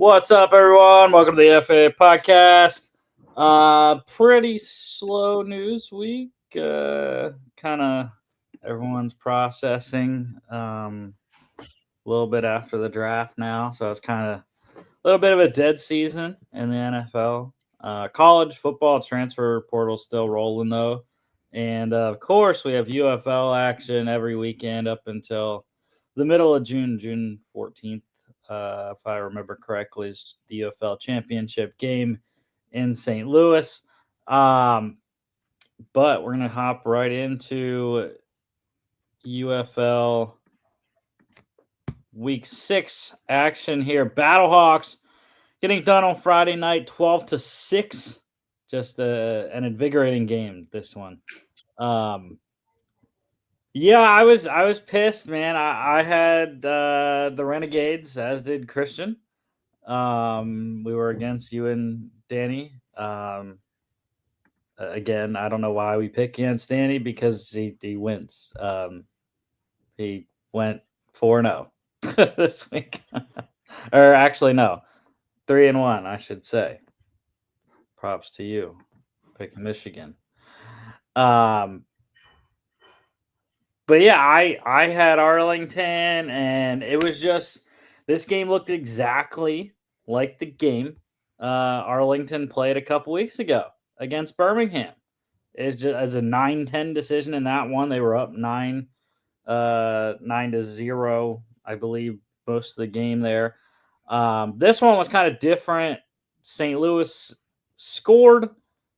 What's up, everyone? Welcome to the FAA podcast. Pretty slow news week. Kind of everyone's processing a little bit after the draft now, so it's kind of a little bit of a dead season in the NFL. College football transfer portal still rolling though, and of course we have UFL action every weekend up until the middle of June, June 14th. If I remember correctly, is the UFL championship game in St. Louis. But we're going to hop right into UFL Week 6 action here. Battlehawks getting done on Friday night, 12-6. Just an invigorating game, this one. Yeah, I was pissed, man. I had the Renegades, as did Christian. We were against you and Danny. Again, I don't know why we pick against Danny because he wins. He went 4-0 this week. Or actually, no, 3-1, I should say. Props to you, picking Michigan. But yeah, I had Arlington, and it was just this game looked exactly like the game Arlington played a couple weeks ago against Birmingham. It's just as a 9-10 decision in that one. They were up 9-0, I believe, most of the game there. This one was kind of different. St. Louis scored,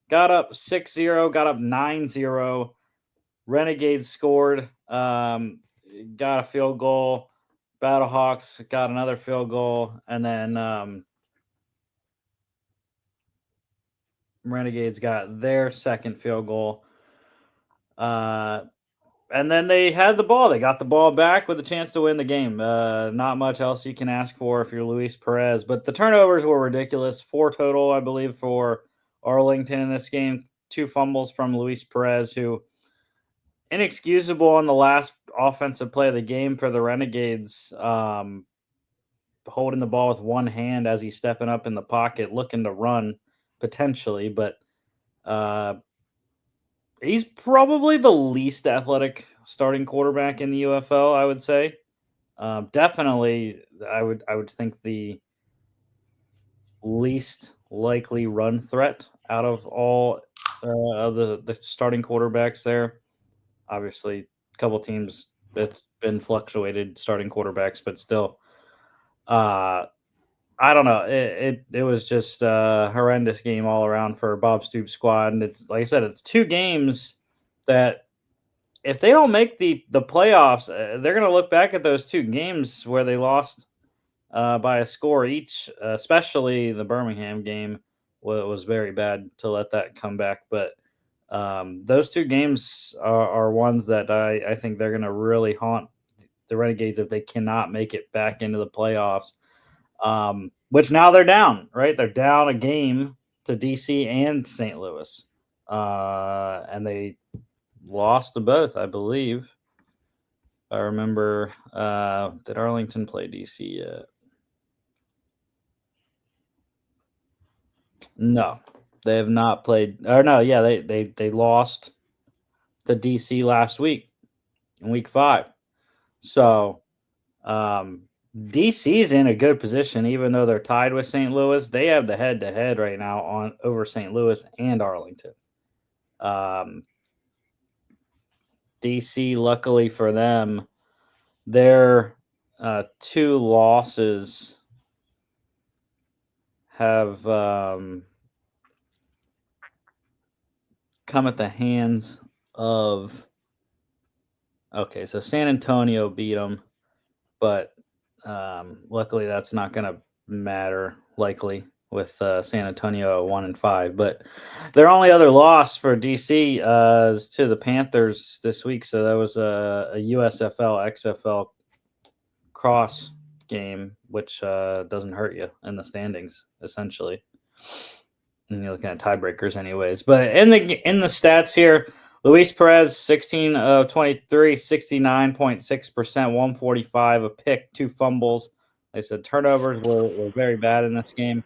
got up 6-0, got up 9-0. Renegades scored, got a field goal. Battlehawks got another field goal, and then Renegades got their second field goal. And then they had the ball. They got the ball back with a chance to win the game. Not much else you can ask for if you're Luis Perez, but the turnovers were ridiculous. 4 total, I believe, for Arlington in this game. 2 fumbles from Luis Perez, who inexcusable on the last offensive play of the game for the Renegades, holding the ball with one hand as he's stepping up in the pocket, looking to run potentially, but he's probably the least athletic starting quarterback in the UFL, I would say. Definitely, I would think the least likely run threat out of all of the starting quarterbacks there. Obviously, a couple teams, it's been fluctuated starting quarterbacks, but still, I don't know. It was just a horrendous game all around for Bob Stoops' squad, and it's like I said, it's 2 games that if they don't make the playoffs, they're going to look back at those 2 games where they lost by a score each, especially the Birmingham game. Well, it was very bad to let that come back, but those 2 games are ones that I think they're going to really haunt the Renegades if they cannot make it back into the playoffs, which now they're down, right? They're down a game to DC and St. Louis, and they lost to both, I believe. I remember, did Arlington play DC yet? No, they have not played. Or no, yeah, they lost the DC last week in week 5. So DC's in a good position, even though they're tied with St. Louis. They have the head-to-head right now on over St. Louis and Arlington. DC, luckily for them, their 2 losses have come at the hands of. Okay, so San Antonio beat them, but luckily that's not going to matter likely with San Antonio at 1-5. But their only other loss for DC is to the Panthers this week. So that was a USFL XFL cross game, which doesn't hurt you in the standings essentially. And you're looking at tiebreakers anyways. But in the stats here, Luis Perez, 16 of 23, 69.6%, 145, a pick, 2 fumbles, Like I said, turnovers were very bad in this game.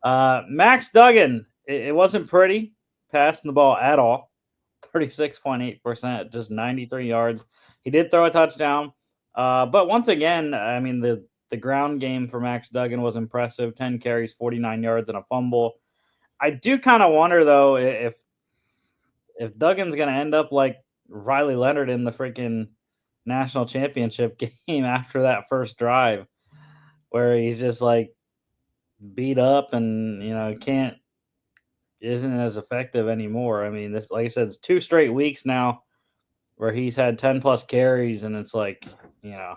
Max Duggan, it wasn't pretty passing the ball at all. 36.8%, just 93 yards. He did throw a touchdown. But once again, I mean, the ground game for Max Duggan was impressive. 10 carries, 49 yards, and a fumble. I do kind of wonder though if Duggan's gonna end up like Riley Leonard in the freaking national championship game after that first drive, where he's just like beat up and can't isn't as effective anymore. I mean, this, like I said, it's 2 straight weeks now where he's had 10 plus carries, and it's like, you know,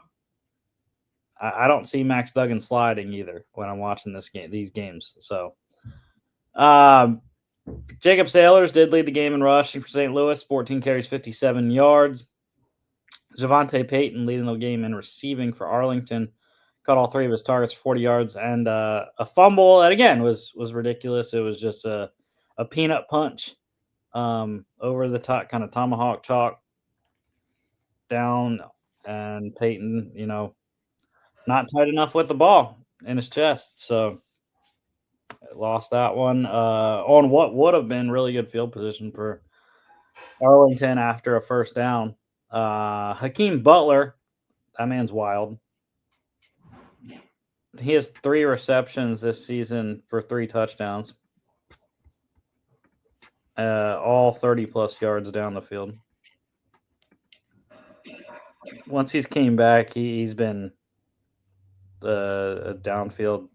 I don't see Max Duggan sliding either when I'm watching these games. So, um, Jacob Sailors did lead the game in rushing for St. Louis, 14 carries, 57 yards. Javante Payton leading the game in receiving for Arlington, caught all three of his targets for 40 yards and a fumble that again was ridiculous. It was just a peanut punch over the top, kind of tomahawk chalk down, and Peyton, not tight enough with the ball in his chest, so lost that one on what would have been really good field position for Arlington after a first down. Hakeem Butler, that man's wild. He has 3 receptions this season for 3 touchdowns, all 30 plus yards down the field. Once he's came back, he's been downfield.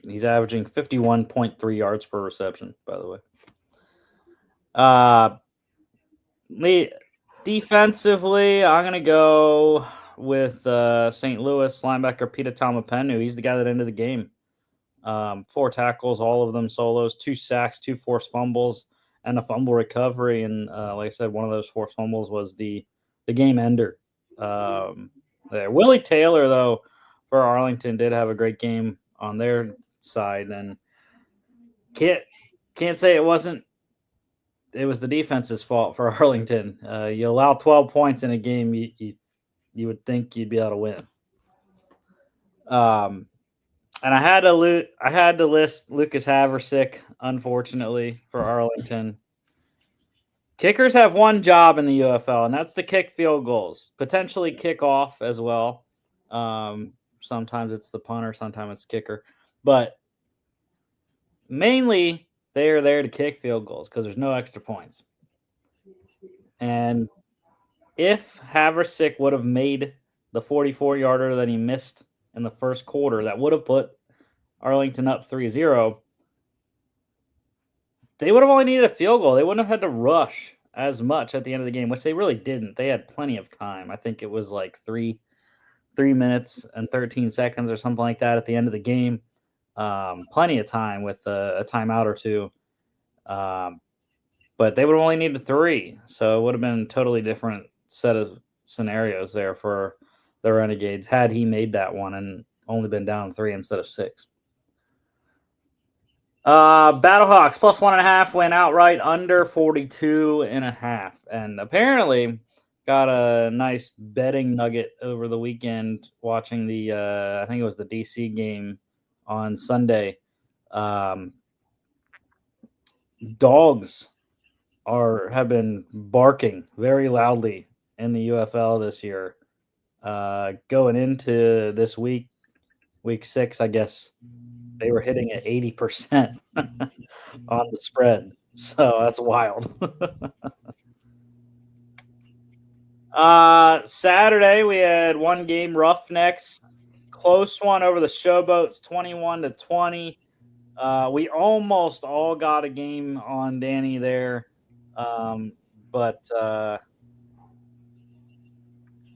He's averaging 51.3 yards per reception, by the way. Defensively, I'm going to go with St. Louis linebacker Peter Tamapenu. He's the guy that ended the game. 4 tackles, all of them solos, 2 sacks, 2 forced fumbles, and a fumble recovery. And like I said, one of those forced fumbles was the game ender. There. Willie Taylor, though, for Arlington, did have a great game on their side, and can't say it wasn't. It was the defense's fault for Arlington. You allow 12 points in a game, you would think you'd be able to win. And I had to list Lucas Haversick, unfortunately, for Arlington. Kickers have one job in the UFL, and that's to kick field goals, potentially kick off as well. Sometimes it's the punter, sometimes it's kicker, but mainly they are there to kick field goals because there's no extra points. And if Haversick would have made the 44-yarder that he missed in the first quarter, that would have put Arlington up 3-0. They would have only needed a field goal. They wouldn't have had to rush as much at the end of the game, which they really didn't. They had plenty of time. I think it was like 3 minutes and 13 seconds or something like that at the end of the game. Plenty of time with a timeout or two. But they would have only needed 3. So it would have been a totally different set of scenarios there for the Renegades had he made that one and only been down 3 instead of 6. Battlehawks plus 1.5 went outright under 42.5, and apparently got a nice betting nugget over the weekend watching the I think it was the DC game on Sunday. Dogs have been barking very loudly in the UFL this year. Going into this week 6, I guess they were hitting at 80% on the spread. So that's wild. Saturday we had one game, Roughnecks, close one over the Showboats, 21-20. We almost all got a game on Danny there, but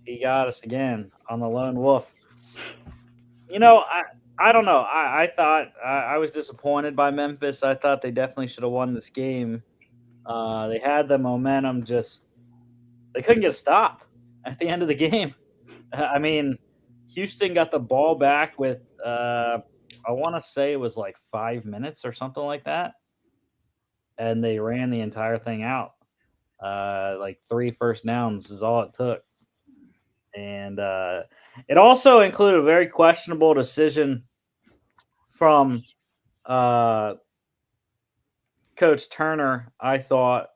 he got us again on the Lone Wolf. I don't know. I thought I was disappointed by Memphis. I thought they definitely should have won this game. They had the momentum, just they couldn't get a stop at the end of the game. I mean, Houston got the ball back with I want to say it was like 5 minutes or something like that, and they ran the entire thing out. Like 3 first downs is all it took, and It also included a very questionable decision from Coach Turner, I thought,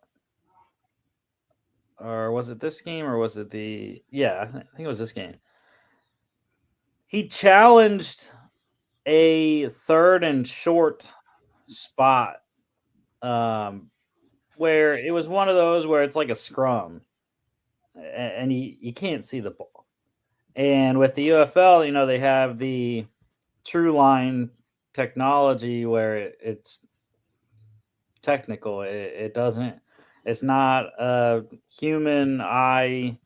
or was it this game or was it the? Yeah, I think it was this game. He challenged a 3rd and short spot, where it was one of those where it's like a scrum, and you can't see the ball. And with the UFL, they have the true line technology where it's technical. It doesn't. It's not a human eye,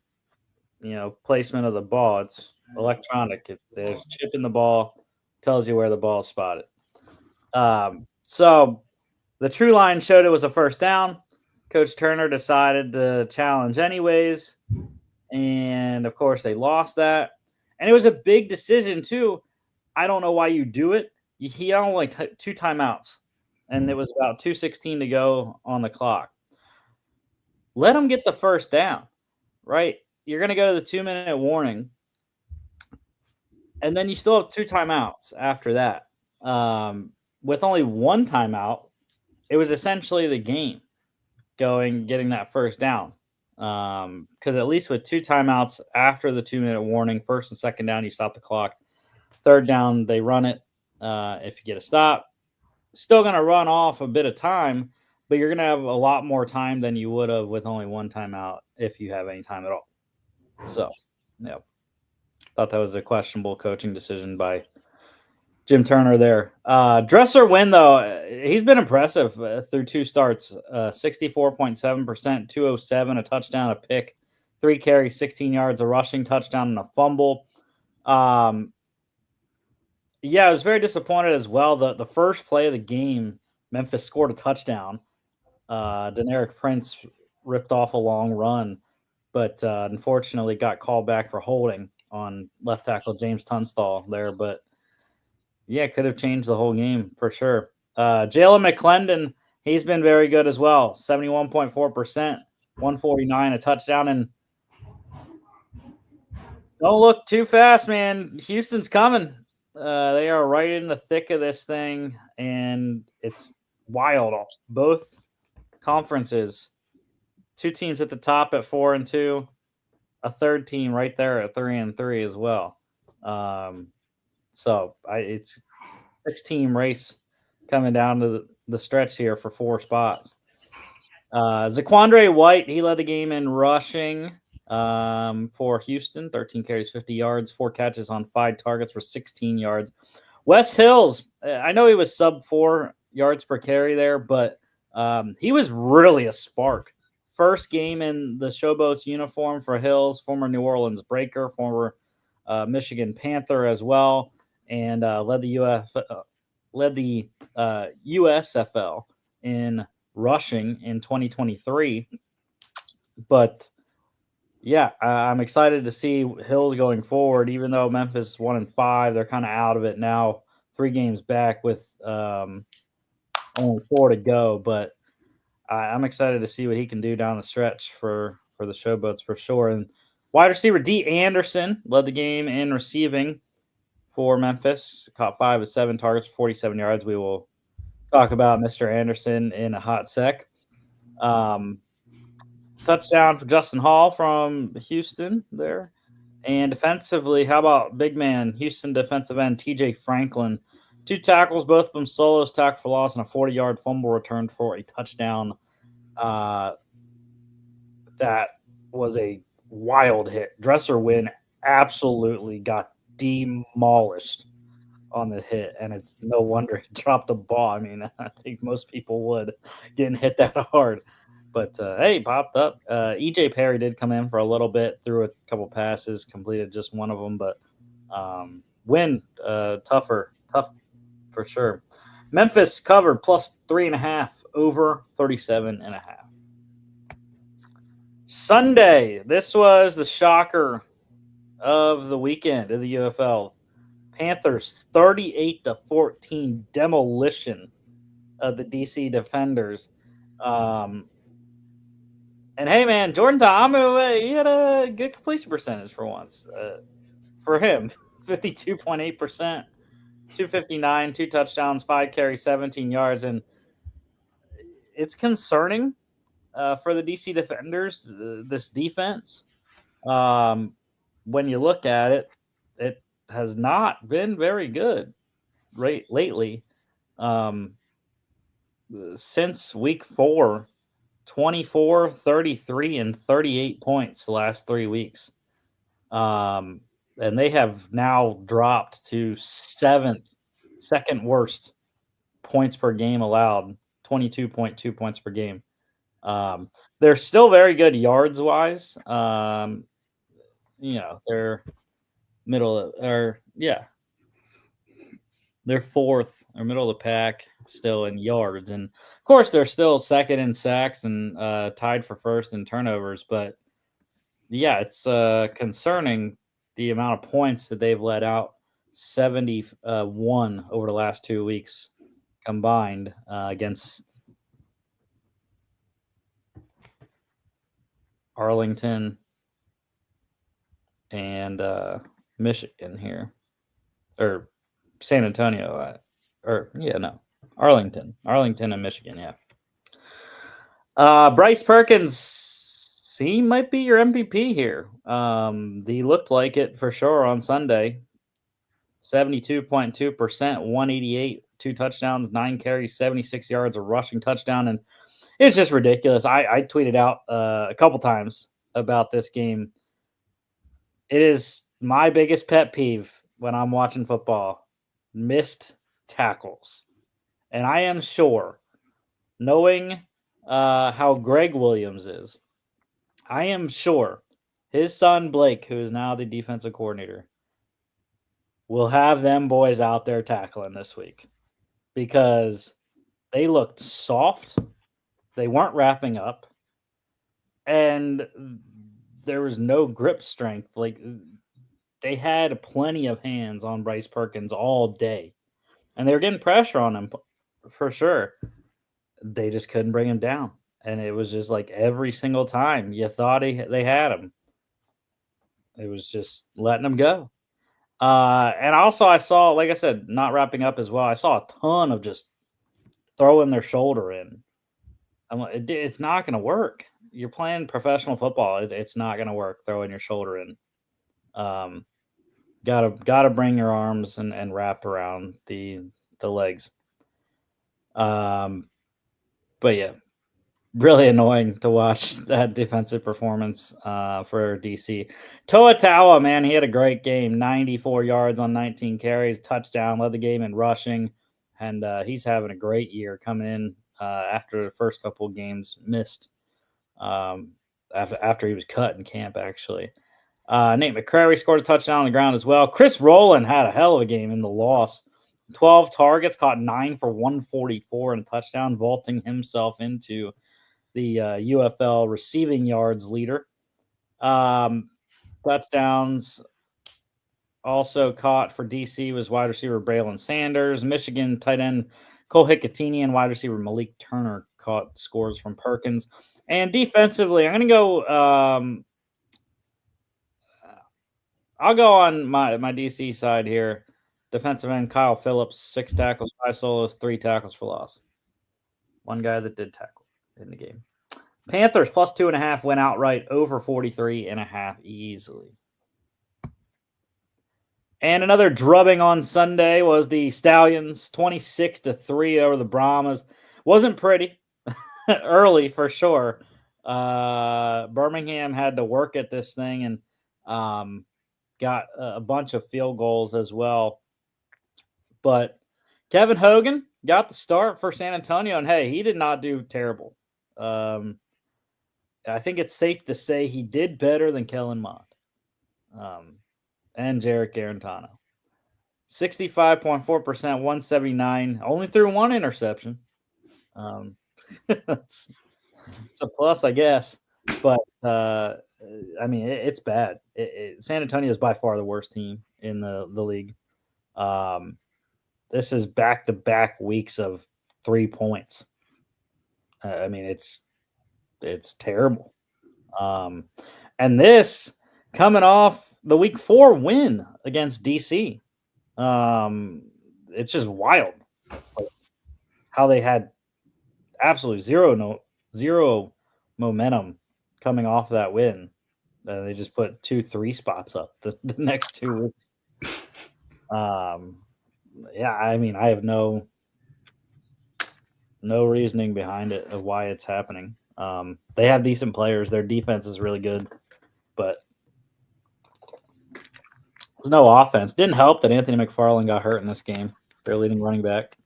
placement of the ball. It's electronic. There's a chip in the ball, tells you where the ball is spotted. So the true line showed it was a first down. Coach Turner decided to challenge anyways, and of course they lost that. And it was a big decision too. I don't know why you do it. He had only 2 timeouts, and it was about 2:16 to go on the clock. Let him get the first down, right? You're going to go to the 2-minute warning, and then you still have 2 timeouts after that. With only 1 timeout, it was essentially the game getting that first down. Because at least with 2 timeouts after the 2-minute warning, first and second down, you stop the clock. Third down, they run it. If you get a stop, still going to run off a bit of time, but you're going to have a lot more time than you would have with only 1 timeout if you have any time at all. So, yeah, thought that was a questionable coaching decision by Jim Turner there. Dresser Wynn, though, he's been impressive through 2 starts. 64.7%, 207, a touchdown, a pick, 3 carries, 16 yards, a rushing touchdown, and a fumble. Yeah, I was very disappointed as well. The first play of the game, Memphis scored a touchdown. Deneric Prince ripped off a long run, but unfortunately got called back for holding on left tackle James Tunstall there. But yeah, could have changed the whole game for sure. Jalen McClendon, he's been very good as well. 71.4%, 149, a touchdown. And don't look too fast, man. Houston's coming. They are right in the thick of this thing, and it's wild. Both conferences, 2 teams at the top at 4-2, a third team right there at 3-3 as well. So it's 6-team race coming down to the stretch here for 4 spots. Zaquandre White, he led the game in rushing for Houston, 13 carries, 50 yards, 4 catches on 5 targets for 16 yards. Wes Hills, I know he was sub 4 yards per carry there, but he was really a spark. First game in the Showboats uniform for Hills, former New Orleans Breaker, former Michigan Panther as well, and led the USFL in rushing in 2023. But yeah, I'm excited to see Hills going forward. Even though Memphis 1-5, they're kind of out of it now. 3 games back with only 4 to go. But I'm excited to see what he can do down the stretch for the Showboats for sure. And wide receiver D. Anderson led the game in receiving for Memphis. Caught 5 of 7 targets, 47 yards. We will talk about Mr. Anderson in a hot sec. Touchdown for Justin Hall from Houston there. And defensively, how about big man, Houston defensive end TJ Franklin? 2 tackles, both of them solos, tackle for loss, and a 40-yard fumble return for a touchdown. That was a wild hit. Dresser Wynn absolutely got demolished on the hit, and it's no wonder he dropped the ball. I mean, I think most people would getting hit that hard. But hey, popped up. EJ Perry did come in for a little bit, threw a couple passes, completed just one of them. But Win, tough for sure. Memphis covered plus 3.5 over 37.5. Sunday, this was the shocker of the weekend of the UFL. Panthers 38-14 demolition of the DC Defenders. And hey, man, Jordan Ta'amu, he had a good completion percentage for once. for him. 52.8%, 259, 2 touchdowns, 5 carries, 17 yards. And it's concerning for the DC Defenders, this defense. When you look at it, it has not been very good lately. Since week 4, 24, 33, and 38 points the last 3 weeks. And they have now dropped to second worst points per game allowed, 22.2 points per game. They're still very good yards wise. They're they're fourth or middle of the pack still in yards, and of course they're still second in sacks and tied for first in turnovers. But yeah, it's concerning the amount of points that they've let out. 71 over the last 2 weeks combined against Arlington and Michigan here, or San Antonio, Arlington and Michigan, yeah. Bryce Perkins, he might be your MVP here. He looked like it for sure on Sunday. 72.2%, 188, 2 touchdowns, 9 carries, 76 yards, a rushing touchdown, and it's just ridiculous. I tweeted out a couple times about this game. It is my biggest pet peeve when I'm watching football, missed tackles. And I am sure, knowing how Greg Williams is, I am sure his son Blake, who is now the defensive coordinator, will have them boys out there tackling this week because they looked soft. They weren't wrapping up. And there was no grip strength. Like, they had plenty of hands on Bryce Perkins all day. And they were getting pressure on him for sure. They just couldn't bring him down. And it was just like every single time you thought they had him, it was just letting them go. And also I saw, like I said, not wrapping up as well. I saw a ton of just throwing their shoulder in. I'm like, it's not going to work. You're playing professional football. It's not going to work throwing your shoulder in. Gotta bring your arms and wrap around the legs. But yeah, really annoying to watch that defensive performance for DC. Toa Taua, man, he had a great game. 94 yards on 19 carries, touchdown, led the game in rushing, and he's having a great year coming in after the first couple of games missed after he was cut in camp, actually. Nate McCrary scored a touchdown on the ground as well. Chris Rowland had a hell of a game in the loss. 12 targets, caught 9 for 144 and a touchdown, vaulting himself into the UFL receiving yards leader. Touchdowns also caught for DC was wide receiver Braylon Sanders. Michigan tight end Cole Hicatini and wide receiver Malik Turner caught scores from Perkins. And defensively, I'm going to go I'll go on my DC side here. Defensive end Kyle Phillips, 6 tackles, 5 solos, 3 tackles for loss. One guy that did tackle in the game. Panthers plus 2.5 went outright over 43.5 easily. And another drubbing on Sunday was the Stallions, 26-3 over the Brahmas. Wasn't pretty early for sure. Birmingham had to work at this thing and got a bunch of field goals as well. But Kevin Hogan got the start for San Antonio, and hey, he did not do terrible. I think it's safe to say he did better than Kellen Mond and Jarek Garantano. 65.4%, 179, only threw 1 interception. It's a plus, I guess. But, I mean, it's bad. San Antonio is by far the worst team in the league. This is back-to-back weeks of 3 points. I mean, it's terrible. And this coming off the Week 4 win against DC. It's just wild how they had absolutely zero momentum coming off that win. They just put 2-3 spots up the next 2 weeks. Yeah, I mean, I have no reasoning behind it of why it's happening. They have decent players. Their defense is really good, but there's no offense. Didn't help that Anthony McFarland got hurt in this game. Their leading running back.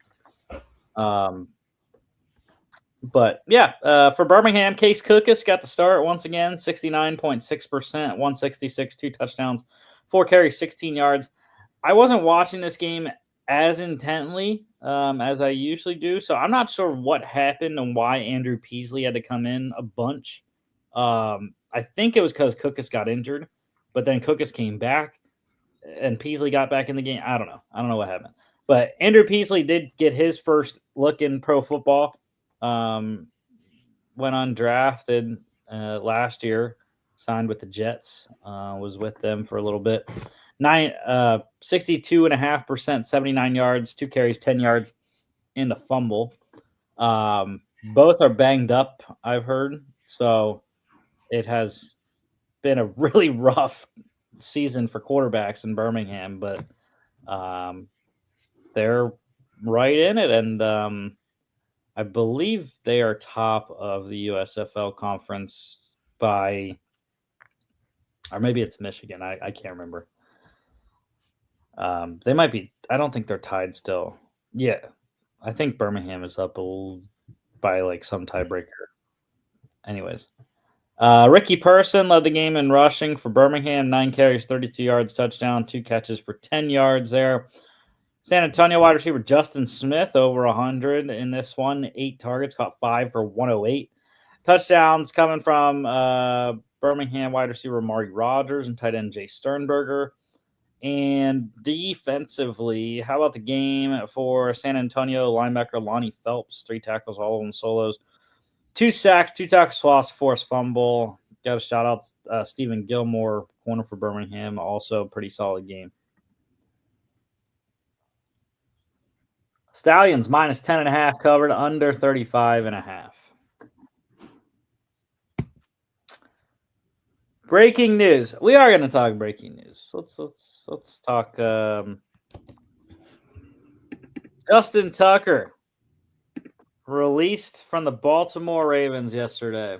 But yeah, for Birmingham, Case Cookus got the start once again, 69.6%, 166, 2 touchdowns, 4 carries, 16 yards. I wasn't watching this game as intently as I usually do, so I'm not sure what happened and why Andrew Peasley had to come in a bunch. I think it was because Cookus got injured, but then Cookus came back and Peasley got back in the game. I don't know what happened. But Andrew Peasley did get his first look in pro football. Went undrafted last year, signed with the Jets, was with them for a little bit. 62.5%, 79 yards, 2 carries, 10 yards, and a fumble. Both are banged up, I've heard. So it has been a really rough season for quarterbacks in Birmingham, but they're right in it, and I believe they are top of the USFL conference by, or maybe it's Michigan. I can't remember. They might be. I don't think they're tied still. Yeah, I think Birmingham is up by like some tiebreaker. Anyways, Ricky Person led the game in rushing for Birmingham. 9 carries, 32 yards, touchdown, 2 catches for 10 yards there. San Antonio wide receiver Justin Smith over 100 in this one. 8 targets, caught 5 for 108. Touchdowns coming from Birmingham wide receiver Marty Rogers and tight end Jay Sternberger. And defensively, how about the game for San Antonio? Linebacker Lonnie Phelps, 3 tackles, all of them solos. 2 sacks, 2 tackles for loss, forced fumble. Got a shout out Stephen Gilmore, corner for Birmingham, also pretty solid game. Stallions minus 10.5 covered, under 35.5. Breaking news. We are going to talk breaking news. Let's talk Justin Tucker released from the Baltimore Ravens yesterday.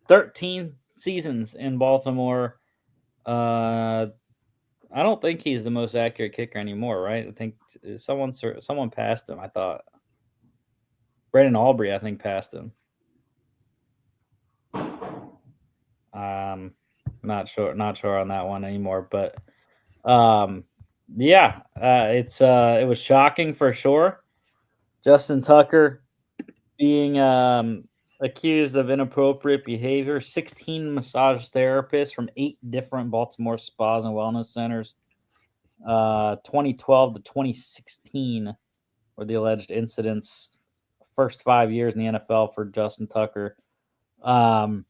13 seasons in Baltimore. I don't think he's the most accurate kicker anymore, right? I think someone passed him. I thought Brandon Aubrey, I think, passed him. Not sure on that one anymore, but yeah, it was shocking for sure. Justin Tucker being accused of inappropriate behavior. 16 massage therapists from 8 different Baltimore spas and wellness centers. 2012 to 2016 were the alleged incidents. First 5 years in the NFL for Justin Tucker. And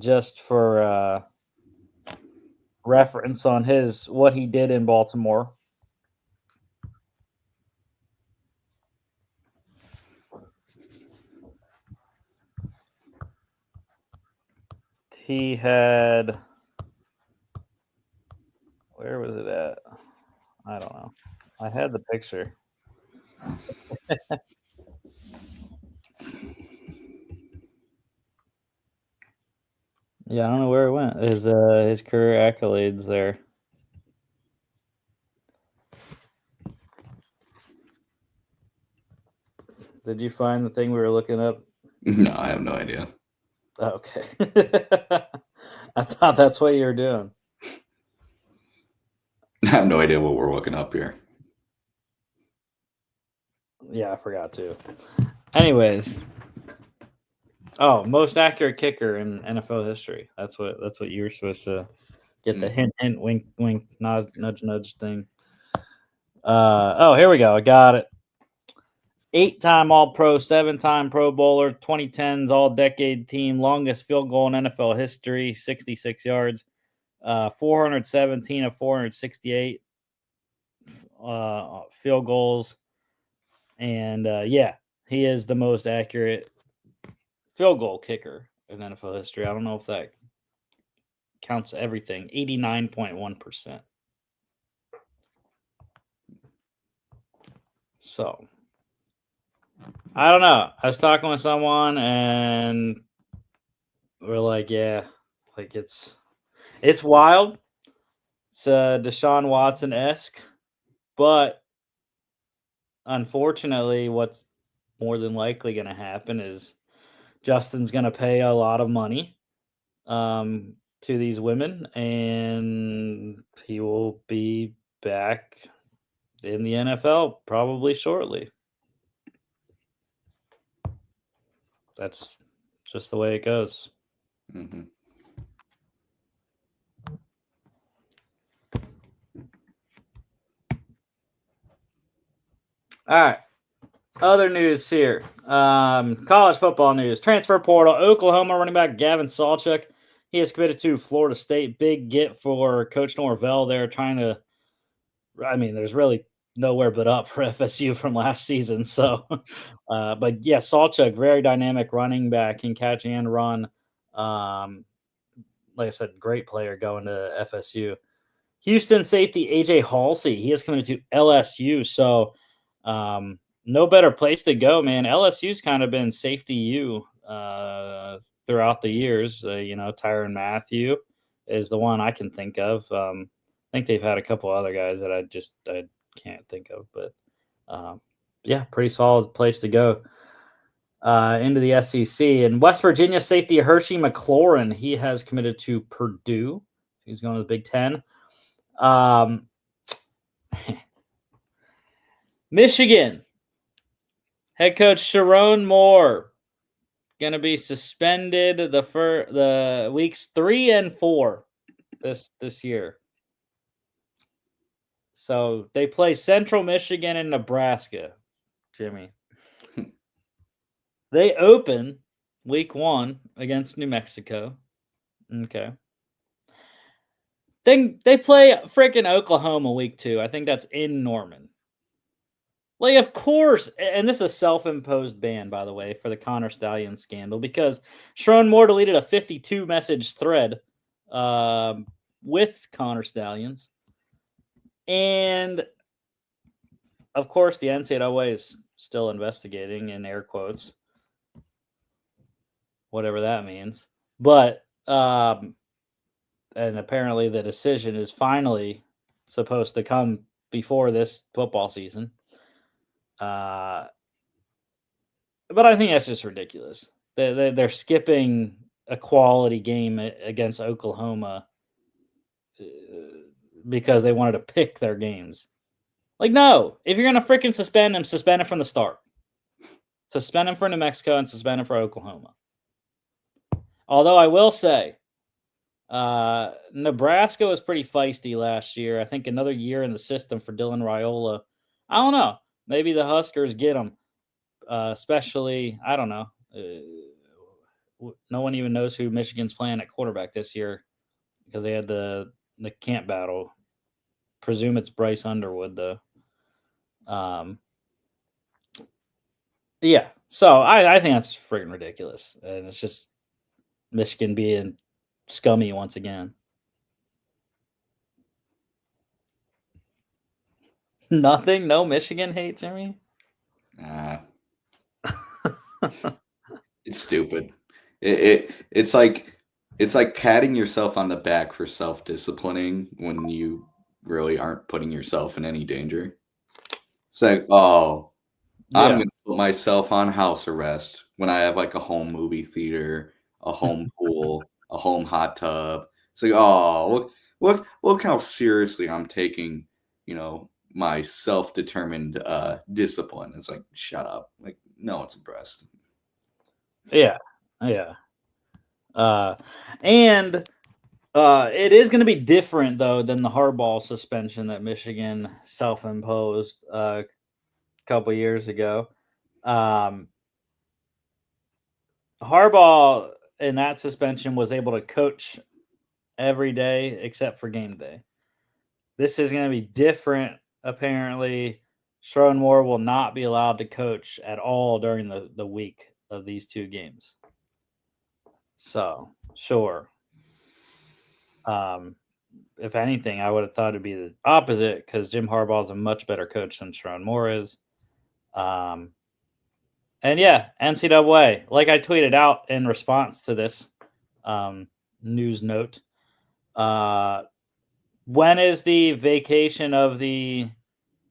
just for reference on what he did in Baltimore. He had, where was it at? I don't know. I had the picture. Yeah, I don't know where it went. His career accolades there. Did you find the thing we were looking up? No, I have no idea. Okay. I thought that's what you were doing. I have no idea what we're looking up here. Yeah, I forgot to. Anyways. Oh, most accurate kicker in NFL history. That's what you were supposed to get the hint, wink, wink, nudge, nudge thing. Here we go. I got it. 8-time All-Pro, 7-time Pro Bowler, 2010s All-Decade Team, longest field goal in NFL history, 66 yards. 417 of 468 field goals. And he is the most accurate field goal kicker in NFL history. I don't know if that counts everything. 89.1%. So I don't know. I was talking with someone and we're like, yeah, like it's wild. It's Deshaun Watson-esque, but unfortunately, what's more than likely going to happen is Justin's going to pay a lot of money to these women, and he will be back in the NFL probably shortly. That's just the way it goes. Mm-hmm. All right. Other news here. College football news. Transfer portal. Oklahoma running back Gavin Sawchuk. He is committed to Florida State. Big get for Coach Norvell there, trying to. I mean, there's really nowhere but up for FSU from last season. So, but yeah, Sawchuk, very dynamic running back, can catch and run. Like I said, great player going to FSU. Houston safety AJ Halsey, he is coming to LSU. So, no better place to go, man. LSU's kind of been safety U throughout the years. Tyrann Mathieu is the one I can think of. I think they've had a couple other guys that I can't think of, but yeah, pretty solid place to go into the SEC. And West Virginia safety Hershey McLaurin, he has committed to Purdue. He's going to the Big Ten. Michigan head coach Sharon Moore going to be suspended the weeks 3 and 4 this year. So they play Central Michigan and Nebraska, Jimmy. They open week 1 against New Mexico. Okay. Then they play freaking Oklahoma week 2. I think that's in Norman. Like, of course, and this is a self-imposed ban, by the way, for the Connor Stallion scandal, because Sharon Moore deleted a 52-message thread with Connor Stallions. And, of course, the NCAA is still investigating, in air quotes, whatever that means. But, and apparently the decision is finally supposed to come before this football season. But I think that's just ridiculous. They're skipping a quality game against Oklahoma because they wanted to pick their games. Like, no, if you're going to freaking suspend him, suspend him from the start. Suspend him for New Mexico and suspend him for Oklahoma. Although I will say, Nebraska was pretty feisty last year. I think another year in the system for Dylan Raiola. I don't know. Maybe the Huskers get him. Especially, I don't know. No one even knows who Michigan's playing at quarterback this year because they had the camp battle. Presume it's Bryce Underwood, though. Yeah. So I think that's freaking ridiculous. And it's just Michigan being scummy once again. Nothing? No Michigan hate, Jimmy? It's stupid. It's like patting yourself on the back for self-disciplining when you really aren't putting yourself in any danger. It's like, oh, I'm Yeah. going to put myself on house arrest when I have like a home movie theater, a home pool, a home hot tub. It's like, oh, look how seriously I'm taking, my self-determined discipline. It's like, shut up. Like, no one's impressed. Yeah. Yeah. And it is going to be different, though, than the Harbaugh suspension that Michigan self-imposed a couple years ago. Harbaugh in that suspension was able to coach every day except for game day. This is going to be different, apparently. Sherrod Moore will not be allowed to coach at all during the week of these two games. So, sure. If anything, I would have thought it'd be the opposite because Jim Harbaugh is a much better coach than Sherrod Moore is. And yeah, NCAA, like I tweeted out in response to this news note, when is the vacation of the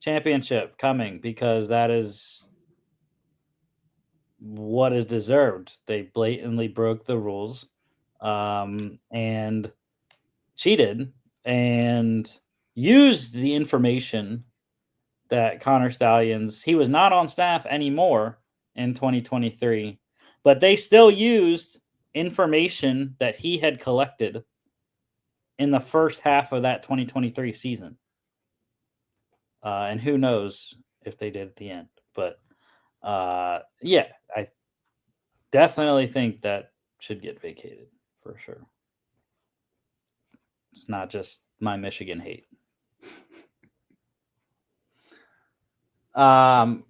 championship coming? Because that is what is deserved. They blatantly broke the rules and cheated and used the information that Connor Stallions, he was not on staff anymore in 2023, but they still used information that he had collected in the first half of that 2023 season. And who knows if they did at the end. But yeah, I definitely think that should get vacated for sure. It's not just my Michigan hate. All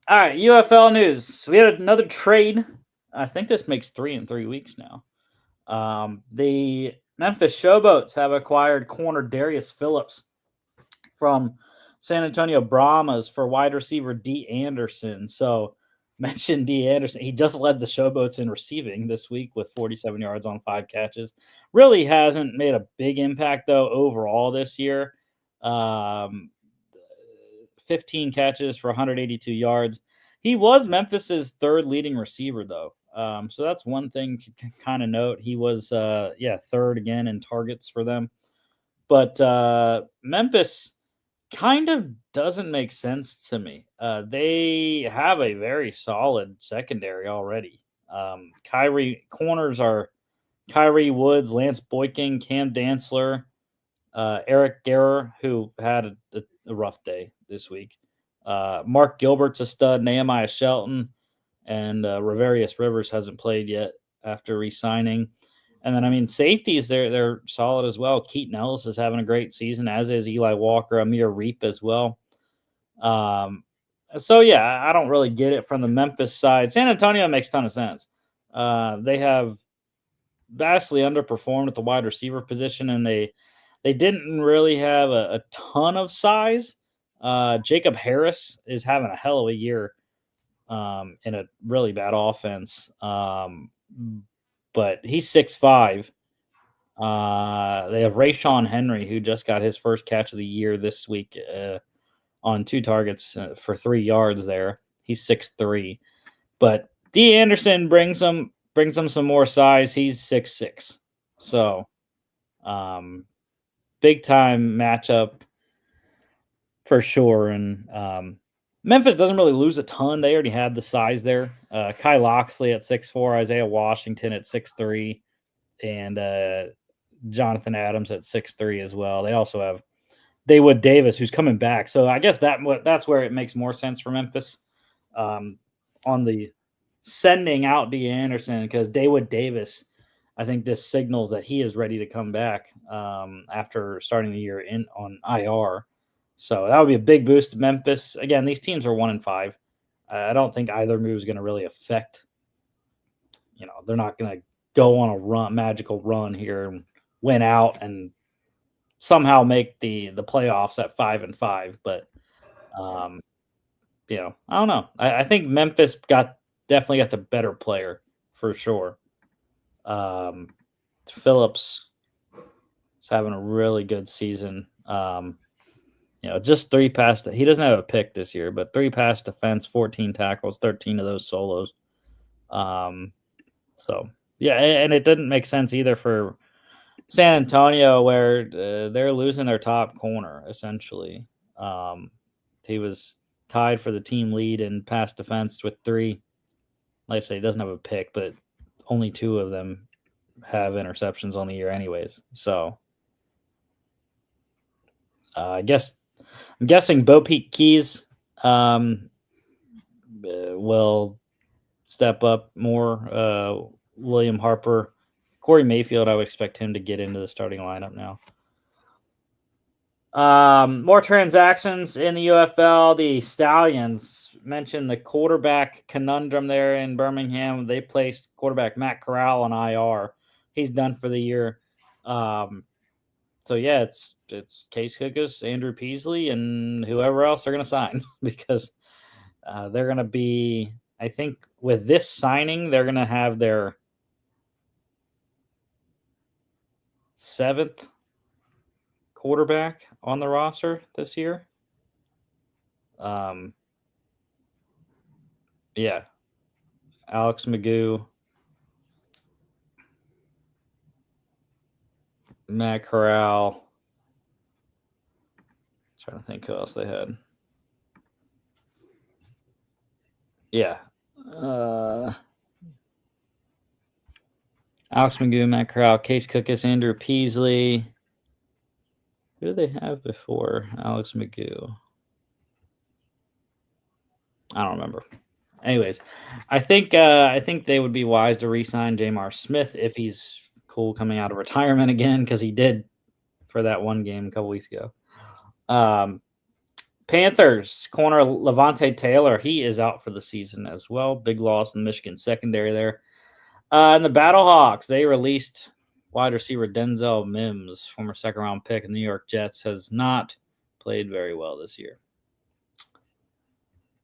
right, UFL news. We had another trade. I think this makes 3 in 3 weeks now. The Memphis Showboats have acquired corner Darius Phillips from San Antonio Brahmas for wide receiver D. Anderson. So, mentioned D. Anderson. He just led the Showboats in receiving this week with 47 yards on 5 catches. Really hasn't made a big impact, though, overall this year. 15 catches for 182 yards. He was Memphis's third leading receiver, though. So that's one thing to kind of note. He was, third again in targets for them. But Memphis kind of doesn't make sense to me. They have a very solid secondary already. Corners are Kyrie Woods, Lance Boykin, Cam Dantzler, Eric Guerrer, who had a rough day this week. Mark Gilbert's a stud, Nehemiah Shelton, and Riverius Rivers hasn't played yet after re-signing. And then, safeties, they're solid as well. Keaton Ellis is having a great season, as is Eli Walker, Amir Reap as well. So, yeah, I don't really get it from the Memphis side. San Antonio makes a ton of sense. They have vastly underperformed at the wide receiver position, and they didn't really have a ton of size. Jacob Harris is having a hell of a year in a really bad offense. But he's 6'5". They have Rayshon Henry, who just got his first catch of the year this week on 2 targets for 3 yards there. He's 6'3". But D. Anderson brings him some more size. He's 6'6". So big time matchup for sure. And Memphis doesn't really lose a ton. They already have the size there. Kai Loxley at 6'4", Isaiah Washington at 6'3", and Jonathan Adams at 6'3" as well. They also have Dawood Davis, who's coming back. So I guess that's where it makes more sense for Memphis on the sending out D. Anderson, because Dawood Davis, I think this signals that he is ready to come back after starting the year on IR. So that would be a big boost to Memphis. Again, these teams are 1-5. I don't think either move is going to really affect. They're not going to go on a magical run here and win out and somehow make the playoffs at 5-5. But I don't know. I think Memphis definitely got the better player for sure. Phillips is having a really good season. Just 3 pass. He doesn't have a pick this year, but 3 pass defense, 14 tackles, 13 of those solos. So yeah, and it didn't make sense either for San Antonio, where they're losing their top corner essentially. He was tied for the team lead in pass defense with 3. Like I say, he doesn't have a pick, but only 2 of them have interceptions on the year anyways. So I'm guessing Bo Peep Keys will step up more. William Harper, Corey Mayfield, I would expect him to get into the starting lineup now. More transactions in the UFL. The Stallions mentioned the quarterback conundrum there in Birmingham. They placed quarterback Matt Corral on IR. He's done for the year. So yeah, it's Case Cookus, Andrew Peasley, and whoever else they're going to sign because they're going to be. I think with this signing, they're going to have their 7th quarterback on the roster this year. Yeah, Alex Magoo, Matt Corral. Trying to think who else they had. Yeah. Alex Magoo, Matt Corral, Case Cookus, Andrew Peasley. Who did they have before Alex Magoo? I don't remember. Anyways, I think they would be wise to re-sign Jamar Smith if he's cool coming out of retirement again, because he did for that one game a couple weeks ago. Panthers corner Levante Taylor, he is out for the season as well. Big loss in the Michigan secondary there. And the Battlehawks, they released wide receiver Denzel Mims, former second-round pick in the New York Jets, has not played very well this year.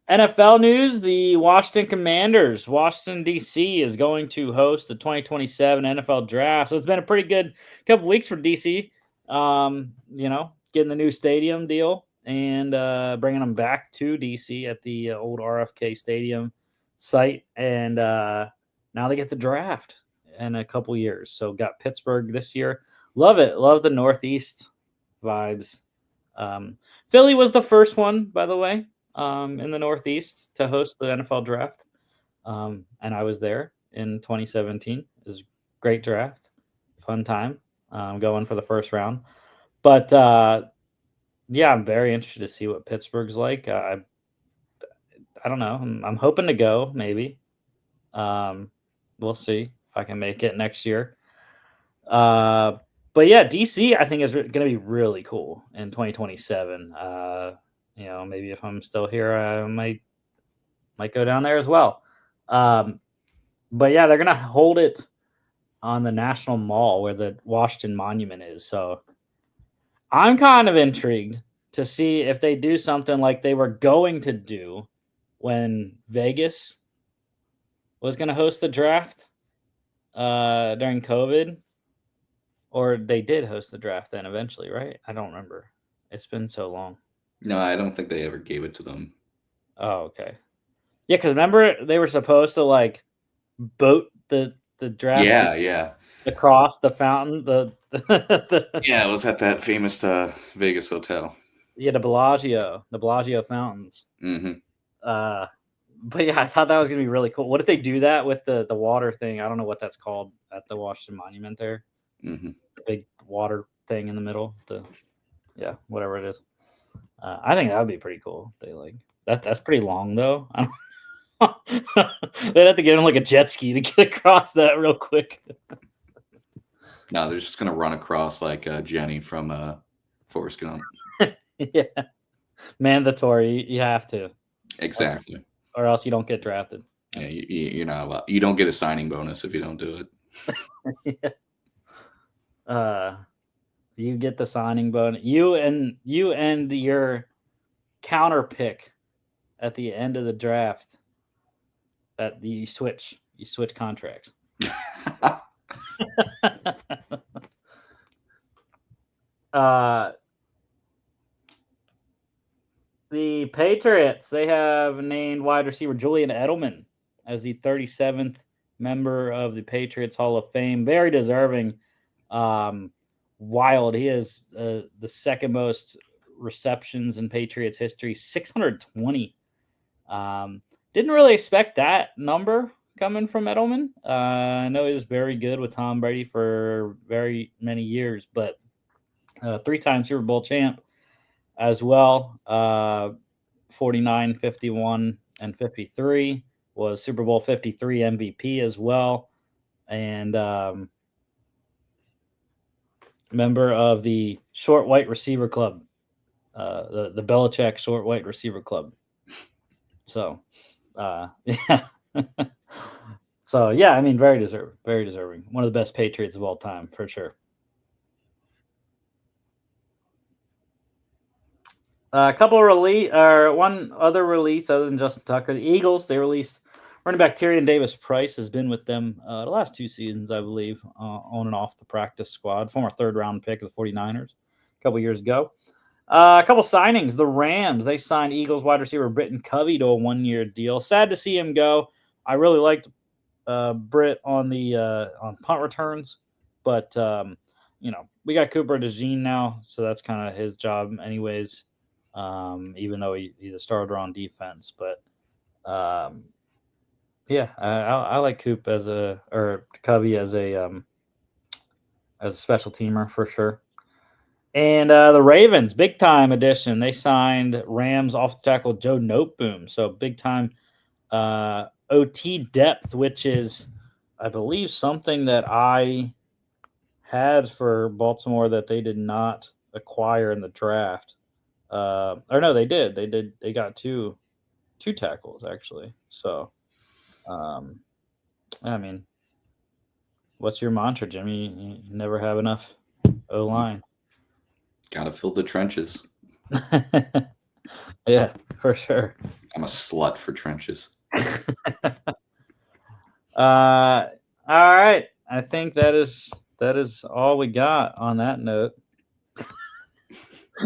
NFL news, the Washington Commanders, Washington, D.C. is going to host the 2027 NFL Draft. So it's been a pretty good couple weeks for D.C., getting the new stadium deal and bringing them back to D.C. at the old RFK Stadium site. And now they get the draft in a couple years. So got Pittsburgh this year. Love it. Love the Northeast vibes. Philly was the first one, by the way, in the Northeast to host the NFL draft. And I was there in 2017. It was a great draft. Fun time going for the first round. But, yeah, I'm very interested to see what Pittsburgh's like. I don't know. I'm hoping to go, maybe. We'll see if I can make it next year. But yeah, DC I think is going to be really cool in 2027. Maybe if I'm still here, I might go down there as well. But yeah, they're going to hold it on the National Mall where the Washington Monument is. So I'm kind of intrigued to see if they do something like they were going to do when Vegas was going to host the draft during COVID. Or they did host the draft then eventually, right? I don't remember. It's been so long. No, I don't think they ever gave it to them. Oh, okay. Yeah, because remember they were supposed to boat the draft. Yeah. Across the fountain. Yeah, it was at that famous Vegas hotel. Yeah, the Bellagio fountains. Mm-hmm. But yeah, I thought that was gonna be really cool. What if they do that with the water thing? I don't know what that's called at the Washington Monument there. Mm-hmm. The big water thing in the middle. Whatever it is. I think that would be pretty cool. They that's pretty long though. I don't They'd have to get on a jet ski to get across that real quick. No, they're just gonna run across like Jenny from Forrest Gump. Yeah, mandatory. You have to. Exactly. Or else you don't get drafted. Yeah, you're not allowed. You don't get a signing bonus if you don't do it. Yeah. You get the signing bonus. You and your counter pick at the end of the draft. That you switch contracts. The Patriots, they have named wide receiver Julian Edelman as the 37th member of the Patriots Hall of Fame. Very deserving. Wild. He is the second most receptions in Patriots history, 620. Didn't really expect that number coming from Edelman. I know he was very good with Tom Brady for very many years, but 3-time Super Bowl champ as well. 49, 51, and 53 was Super Bowl 53 MVP as well. And member of the Short White Receiver Club, the Belichick Short White Receiver Club. So, yeah. So, yeah, I mean, very deserving. One of the best Patriots of all time, for sure. A couple of one other release other than Justin Tucker. The Eagles, they released running back Tyrion Davis-Price has been with them the last 2 seasons, I believe, on and off the practice squad. Former third-round pick of the 49ers a couple years ago. A couple signings. The Rams, they signed Eagles wide receiver Britton Covey to a 1-year deal. Sad to see him go. I really liked Britt on the on punt returns, but we got Cooper DeJean now, so that's kind of his job anyways. Even though he's a starter on defense, but yeah, I like Coop or Covey as a special teamer for sure. And the Ravens, big time addition. They signed Rams off the tackle Joe Noteboom, so big time OT depth, which is, I believe, something that I had for Baltimore that they did not acquire in the draft. Or no, they did. They got two tackles actually. So, I mean, what's your mantra, Jimmy? You never have enough O line. Got to fill the trenches. Yeah, for sure. I'm a slut for trenches. All right. I think that is all we got on that note.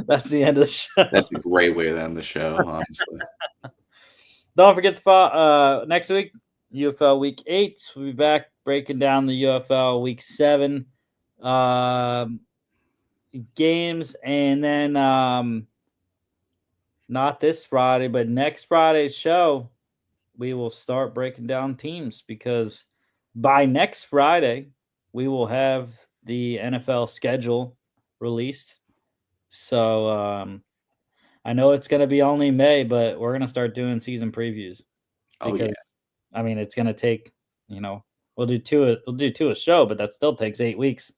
That's the end of the show. That's a great way to end the show, honestly. Don't forget to follow next week, UFL Week 8. We'll be back breaking down the UFL Week 7 games, and then not this Friday, but next Friday's show, we will start breaking down teams, because by next Friday, we will have the NFL schedule released. So I know it's going to be only May, but we're going to start doing season previews. Because, yeah. I mean, it's going to take, we'll do two a show, but that still takes 8 weeks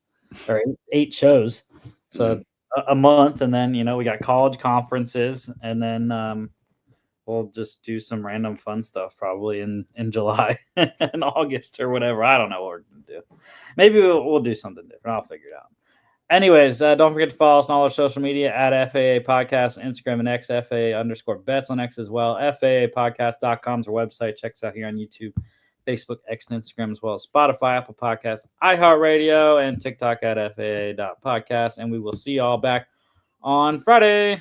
or 8 shows. So it's a month, and then, we got college conferences, and then we'll just do some random fun stuff probably in July and August or whatever. I don't know what we're going to do. Maybe we'll do something different. I'll figure it out. Anyways, don't forget to follow us on all our social media at FAA Podcast, Instagram and X, FAA_bets on X as well. FAApodcast.com is our website. Check us out here on YouTube, Facebook, X, and Instagram, as well as Spotify, Apple Podcasts, iHeartRadio, and TikTok at FAA.podcast. And we will see you all back on Friday.